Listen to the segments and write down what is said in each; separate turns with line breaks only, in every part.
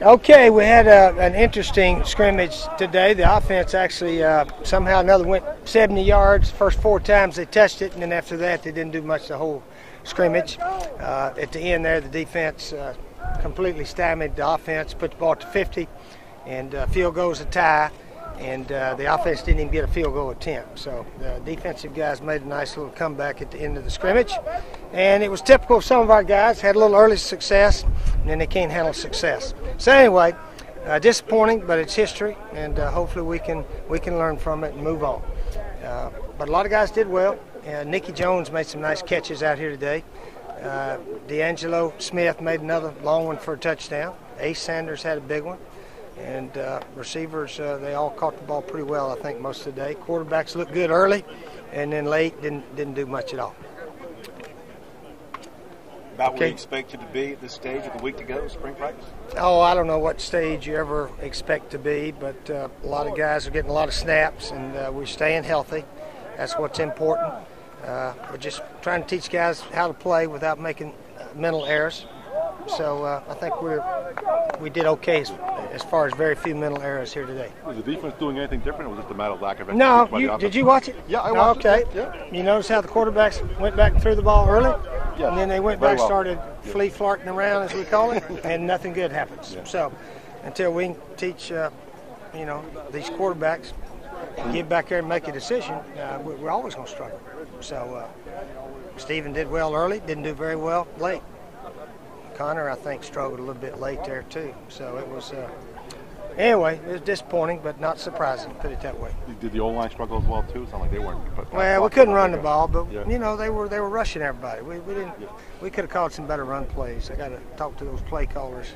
Okay, we had an interesting scrimmage today. The offense actually somehow or another went 70 yards first 4 times they touched it, and then after that they didn't do much the whole scrimmage. At the end there, the defense completely stymied the offense, put the ball to 50, and field goal's a tie, and the offense didn't even get a field goal attempt. So the defensive guys made a nice little comeback at the end of the scrimmage, and it was typical of some of our guys. Had a little early success, and then they can't handle success. So anyway, disappointing, but it's history, and hopefully we can learn from it and move on. But a lot of guys did well. Nicky Jones made some nice catches out here today. D'Angelo Smith made another long one for a touchdown. Ace Sanders had a big one. And receivers, they all caught the ball pretty well, I think, most of the day. Quarterbacks looked good early, and then late didn't do much at all.
About where you expect you to be at this stage of the week to go, spring practice?
Oh, I don't know what stage you ever expect to be, but a lot of guys are getting a lot of snaps, and we're staying healthy. That's what's important. We're just trying to teach guys how to play without making mental errors. So I think we did okay as far as very few mental errors here today.
Was the defense doing anything different, or was it a matter of lack of
execution? No, did you watch it?
Yeah, I watched
it.
Okay. Yeah.
You notice how the quarterbacks went back and threw the ball early?
Yeah.
And then they went back and started flea-flarting around, as we call it, and nothing good happens. Yeah. So until we can teach, these quarterbacks and get back there and make a decision, we're always going to struggle. So Stephen did well early, didn't do very well late. Connor, I think, struggled a little bit late there too. So it was, anyway, it was disappointing, but not surprising, put it that way.
Did the O-line struggle as well too? It sounded like they weren't.
Well, we couldn't run the ball, but they were rushing everybody. We didn't. Yeah. We could have called some better run plays. I got to talk to those play callers.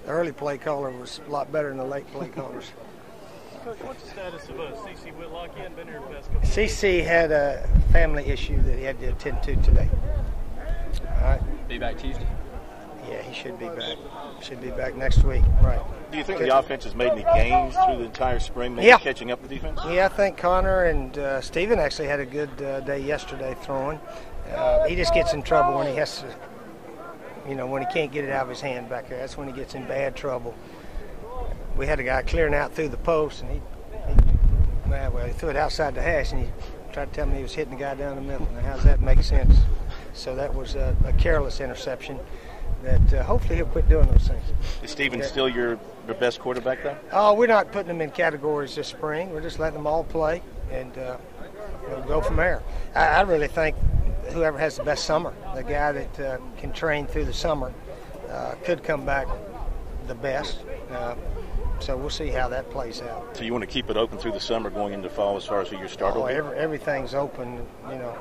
The early play caller was a lot better than the late play callers.
Coach, what's the status of C.C. Whitlock? He hadn't been here the past couple of
C.C. had a family issue that he had to attend to today. All right.
Be back Tuesday.
Yeah, he should be back. Should be back next week. Right.
Do you think the offense has made any gains through the entire spring, maybe catching up the defense?
Yeah, I think Connor and Stephen actually had a good day yesterday throwing. He just gets in trouble when he has to, when he can't get it out of his hand back there. That's when he gets in bad trouble. We had a guy clearing out through the post, and he threw it outside the hash, and he tried to tell me he was hitting the guy down the middle. Now, how does that make sense? So that was a careless interception. That hopefully he'll quit doing those things.
Is Stephen still your best quarterback there?
Oh, we're not putting them in categories this spring. We're just letting them all play and go from there. I really think whoever has the best summer, the guy that can train through the summer, could come back the best. So we'll see how that plays out.
So you want to keep it open through the summer going into fall as far as who your starter will be?
Everything's open.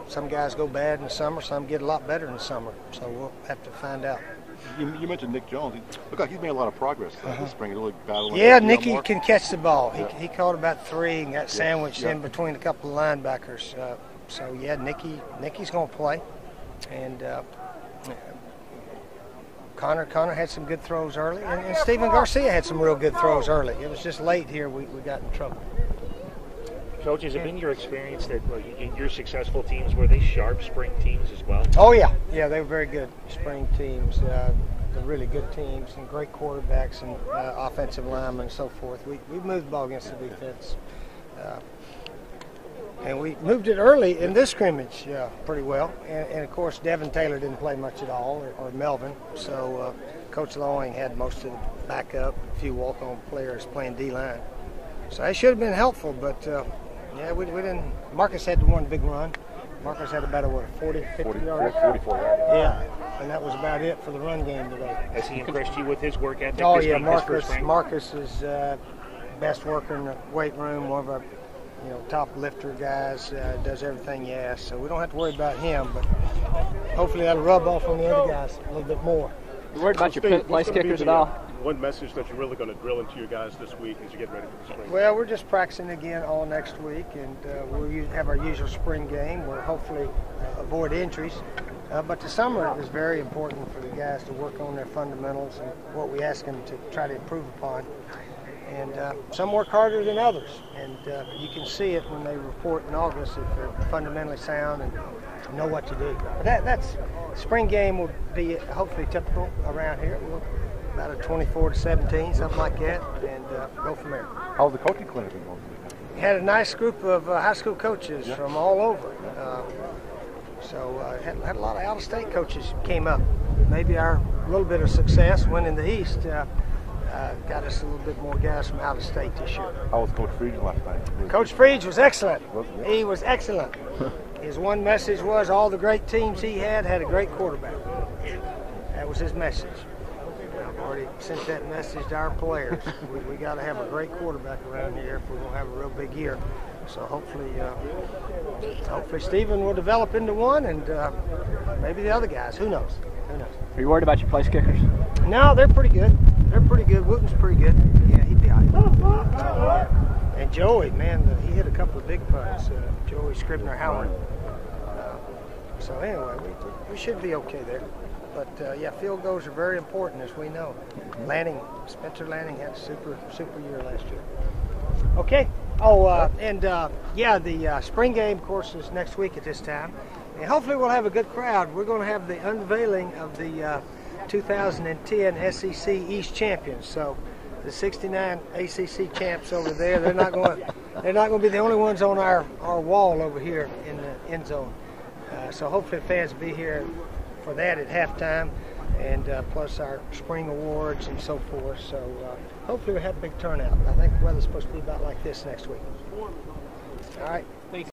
Some guys go bad in the summer, some get a lot better in the summer. So we'll have to find out.
You mentioned Nick Jones. Look like he's made a lot of progress this spring. Really battling.
Yeah, Nicky can catch the ball. He caught about 3 and got sandwiched in between a couple of linebackers. So Nicky's going to play, and Connor had some good throws early, and Stephen Garcia had some real good throws early. It was just late here we got in trouble.
Coach, has it been your experience that your successful teams, were they sharp spring teams as well?
Oh, yeah. Yeah, they were very good spring teams. They're really good teams and great quarterbacks and offensive linemen and so forth. We moved the ball against the defense. And we moved it early in this scrimmage pretty well. And, of course, Devin Taylor didn't play much at all, or Melvin. So Coach Lowing had most of the backup, a few walk-on players playing D-line. So that should have been helpful, but we didn't. Marcus had the one big run. Marcus had about 40, 50 yards.
44 yards.
Yeah, and that was about it for the run game today.
Has he impressed you with his work ethic?
Oh, yeah, Marcus is best worker in the weight room, one of our top lifter guys, does everything you ask. So we don't have to worry about him, but hopefully that'll rub off on the other guys a little bit more.
You worried about your place kickers at all?
One message that you're really going to drill into your guys this week as you get ready for the spring?
Well, we're just practicing again all next week, and we'll have our usual spring game. We'll hopefully avoid injuries. But the summer is very important for the guys to work on their fundamentals and what we ask them to try to improve upon. And some work harder than others, and you can see it when they report in August if they're fundamentally sound and know what to do. But spring game will be hopefully typical around here. We'll about a 24-17, something like that, and go from there.
How's the coaching clinic been going?
Had a nice group of high school coaches from all over. So had a lot of out-of-state coaches came up. Maybe our little bit of success winning the East got us a little bit more guys from out of state this year.
How was Coach Friedge last night?
Coach Friedge was excellent. He was excellent. His one message was all the great teams he had a great quarterback. That was his message. I've already sent that message to our players. We got to have a great quarterback around here if we're going to have a real big year. So hopefully Stephen will develop into one, and maybe the other guys. Who knows? Who knows?
Are you worried about your place kickers?
No, they're pretty good. They're pretty good. Wooten's pretty good. Yeah, he'd be all right. And Joey, man, he hit a couple of big punts. Joey Scribner Howard. So anyway, we should be okay there. But yeah, field goals are very important, as we know. Spencer Lanning had a super year last year. Okay. The spring game, of course, is next week at this time. And hopefully we'll have a good crowd. We're going to have the unveiling of the 2010 SEC East champions. So the 69 ACC champs over there, they're not going to be the only ones on our wall over here in the end zone. So hopefully fans will be here for that at halftime, and plus our spring awards and so forth. So hopefully we'll have a big turnout. I think the weather's supposed to be about like this next week. All right.
Thanks.